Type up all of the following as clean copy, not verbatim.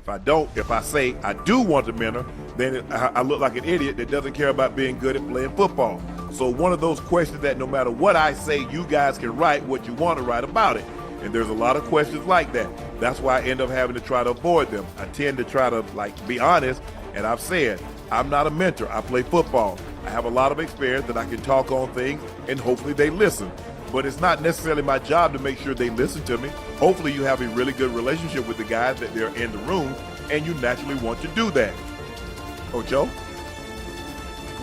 If I say I do want to mentor, then I look like an idiot that doesn't care about being good at playing football. So one of those questions that no matter what I say, you guys can write what you want to write about it. And there's a lot of questions like that. That's why I end up having to try to avoid them. I tend to try to be honest, and I've said, I'm not a mentor. I play football. I have a lot of experience that I can talk on things, and hopefully they listen. But it's not necessarily my job to make sure they listen to me. Hopefully you have a really good relationship with the guys that they're in the room, and you naturally want to do that. Oh, Joe?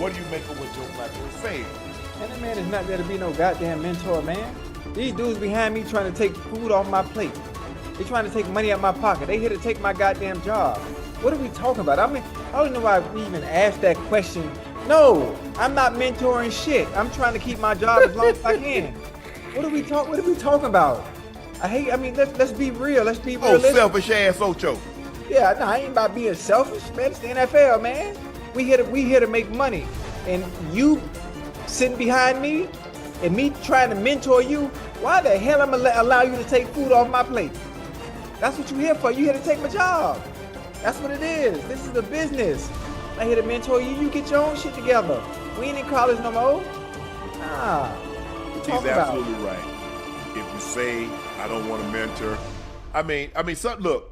What do you make of what Joe Flacco is saying? Man, that man is not there to be no goddamn mentor, man. These dudes behind me trying to take food off my plate. They trying to take money out my pocket. They here to take my goddamn job. What are we talking about? I mean, I don't know why we even asked that question. No, I'm not mentoring shit. I'm trying to keep my job as long as I can. What are we talking about? Let's be real. Let's be realistic. Oh, selfish ass Ocho. Yeah, no, I ain't about being selfish, man. It's the NFL, man. We here to make money. And you sitting behind me and me trying to mentor you, why the hell I'm gonna allow you to take food off my plate? That's what you're here for. You here to take my job. That's what it is. This is the business. I'm here to mentor you. You get your own shit together. We ain't in college no more. Nah. He's absolutely right. If you say I don't want to mentor, look,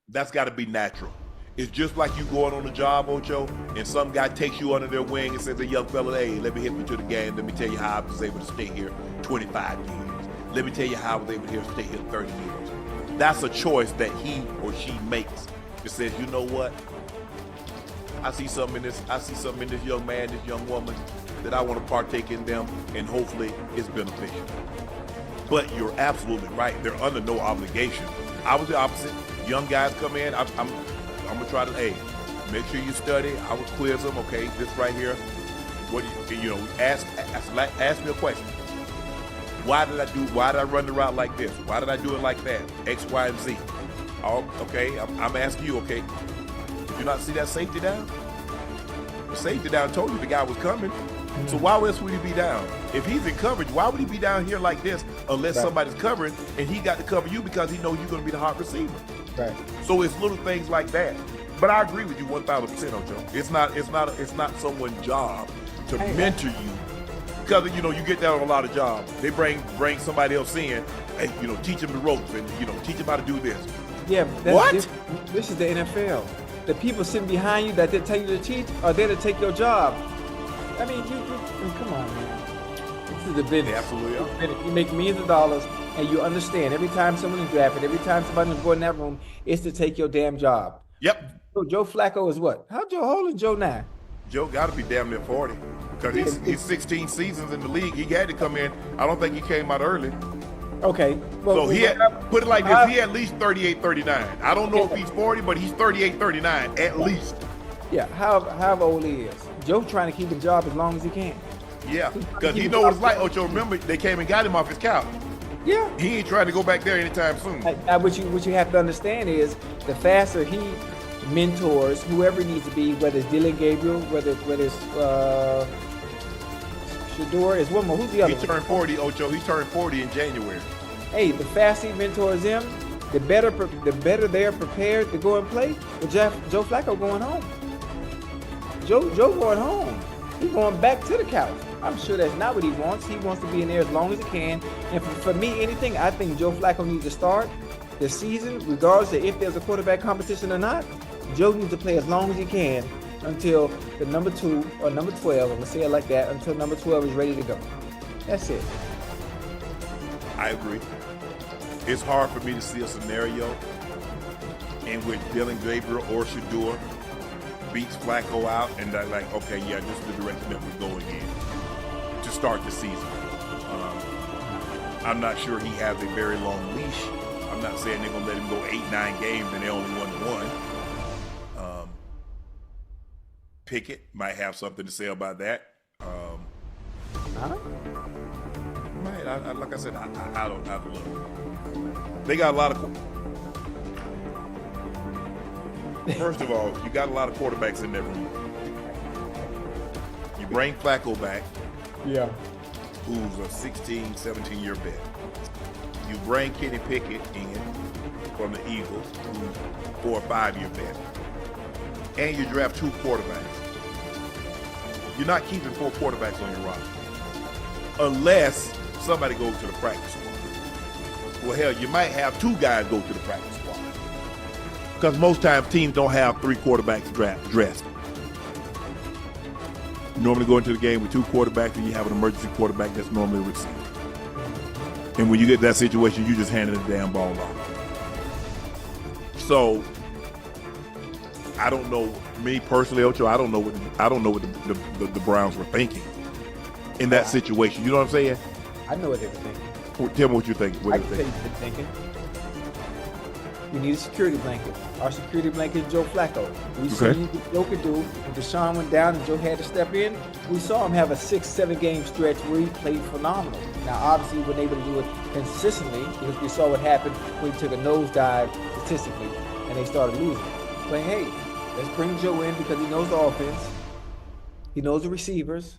that's got to be natural. It's just like you going on a job, Ocho, and some guy takes you under their wing and says, "A young fella, hey, let me hit you to the game. Let me tell you how I was able to stay here 25 years. Let me tell you how I was able to stay here 30 years." That's a choice that he or she makes. It says, you know what? I see something in this young man, this young woman, that I want to partake in them, and hopefully it's beneficial. But you're absolutely right. They're under no obligation. I was the opposite. Young guys come in, I'm gonna try to, hey, make sure you study. I would quiz them. Okay, this right here. What do you know? Ask me a question. Why did I run the route like this? Why did I do it like that? X, Y, and Z. Oh, okay, I'm asking you. Okay, did you not see that safety down? The safety down told you the guy was coming. So why else would he be down? If he's in coverage, why would he be down here like this unless somebody's covering and he got to cover you because he knows you're going to be the hot receiver? Right. So it's little things like that. But I agree with you 1,000%, Ocho. It's not someone's job to mentor you, because you get that on a lot of jobs. They bring somebody else in, hey, teach them the ropes and teach them how to do this. Yeah, this is the NFL. The people sitting behind you that they tell you to teach are there to take your job. I mean, come on, man. This is the business. Absolutely. You make millions of dollars, and you understand every time someone is drafted, every time somebody is born in that room, it's to take your damn job. Yep. So Joe Flacco is what? How old is Joe now? Joe got to be damn near 40 because he's 16 seasons in the league. He had to come in. I don't think he came out early. Okay. Well, so he had, put it like this, he at least 38, 39. I don't know if he's 40, but he's 38, 39 at least. Yeah, how old he is. Joe trying to keep his job as long as he can. Yeah, because he knows what it's like. Ocho, remember, they came and got him off his couch. Yeah. He ain't trying to go back there anytime soon. What you have to understand is the faster he mentors whoever needs to be, whether it's Dylan Gabriel, whether it's Shador, is one more. Who's the other? He turned 40, Ocho. He turned 40 in January. Hey, the faster he mentors them, the better they're prepared to go and play. With Joe Flacco going home. Joe going home. He's going back to the couch. I'm sure that's not what he wants. He wants to be in there as long as he can. And for me, I think Joe Flacco needs to start the season, regardless of if there's a quarterback competition or not. Joe needs to play as long as he can until the number 2 or number 12, I'm going to say it like that, until number 12 is ready to go. That's it. I agree. It's hard for me to see a scenario in which Dylan Gabriel or Shador beats Flacco out and they're like, okay, yeah, this is the direction that we're going in to start the season. I'm not sure he has a very long leash. I'm not saying they're going to let him go 8-9 games and they only won 1. Pickett might have something to say about that. Like I said, I don't know. They got a lot of... First of all, you got a lot of quarterbacks in that room. You bring Flacco back. Yeah. Who's a 16, 17-year vet. You bring Kenny Pickett in, from the Eagles, who's 4 or 5 year vet, and you draft 2 quarterbacks. You're not keeping 4 quarterbacks on your roster unless somebody goes to the practice squad. Well, hell, you might have 2 guys go to the practice squad because most times teams don't have 3 quarterbacks dressed. You normally go into the game with 2 quarterbacks, and you have an emergency quarterback that's normally a receiver. And when you get that situation, you just handed the damn ball off. So I don't know. Me personally, Ocho, I don't know what the Browns were thinking in that situation. You know what I'm saying? I know what they were thinking. Well, tell me what you think. What I can tell you what they're thinking. We need a security blanket. Our security blanket is Joe Flacco. We seen what Joe could do. When Deshaun went down and Joe had to step in, we saw him have a 6-7 game stretch where he played phenomenal. Now, obviously, he wasn't able to do it consistently because we saw what happened when he took a nosedive statistically and they started losing. But hey, let's bring Joe in because he knows the offense. He knows the receivers.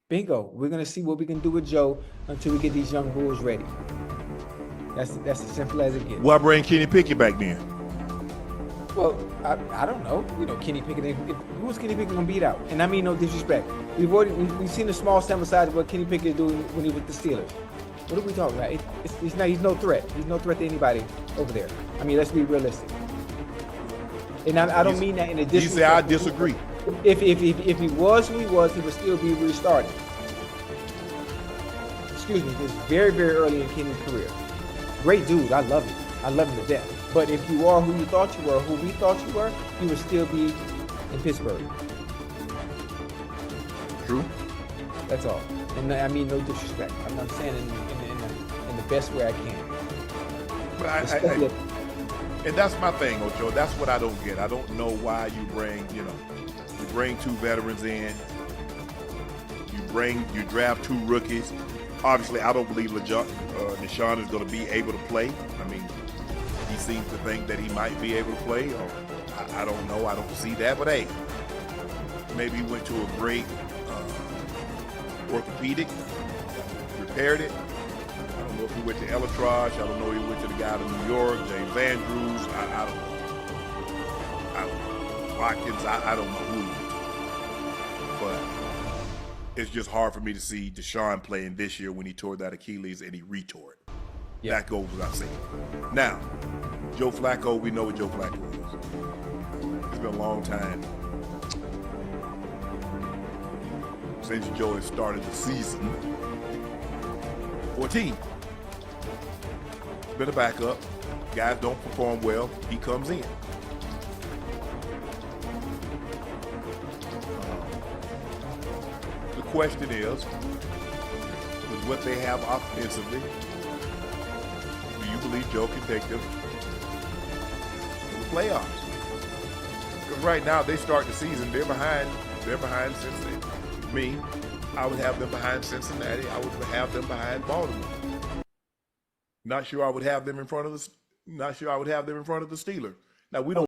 Bingo. We're going to see what we can do with Joe until we get these young bulls ready. That's as simple as it gets. Why bring Kenny Pickett back then? Well, I don't know. You know, Kenny Pickett. Who's Kenny Pickett gonna beat out? And I mean no disrespect. We've seen a small sample size of what Kenny Pickett is doing when he was with the Steelers. What are we talking about? He's no threat. He's no threat to anybody over there. I mean, let's be realistic. And I don't mean that in a disrespect. You say I disagree. If he was who he was, he would still be restarting. Excuse me. It's very, very early in Kenny's career. Great dude. I love him. I love him to death. But if you are who you thought you were, who we thought you were, you would still be in Pittsburgh. True. That's all. And I mean no disrespect. I'm not saying in the best way I can. But and that's my thing, Ocho. That's what I don't get. I don't know why you bring 2 veterans in. You draft 2 rookies. Obviously, I don't believe Deshaun is going to be able to play. I mean, he seems to think that he might be able to play. Or I don't know. I don't see that. But hey, maybe he went to a great orthopedic, repaired it. I don't know if he went to Elatrosh. I don't know if he went to the guy in New York, James Andrews. I don't know. Watkins. I don't know who he went to. But it's just hard for me to see Deshaun playing this year when he tore that Achilles and he retore it. Yeah. That goes without saying. Now, Joe Flacco, we know what Joe Flacco is. It's been a long time since Joe has started the season for a team. Been a backup. Guys don't perform well. He comes in. The question is, with what they have offensively, do you believe Joe can take them to the playoffs? Because right now they start the season, they're behind Cincinnati. Me, I would have them behind Cincinnati. I would have them behind Baltimore. Not sure I would have them in front of the Steelers. Now we don't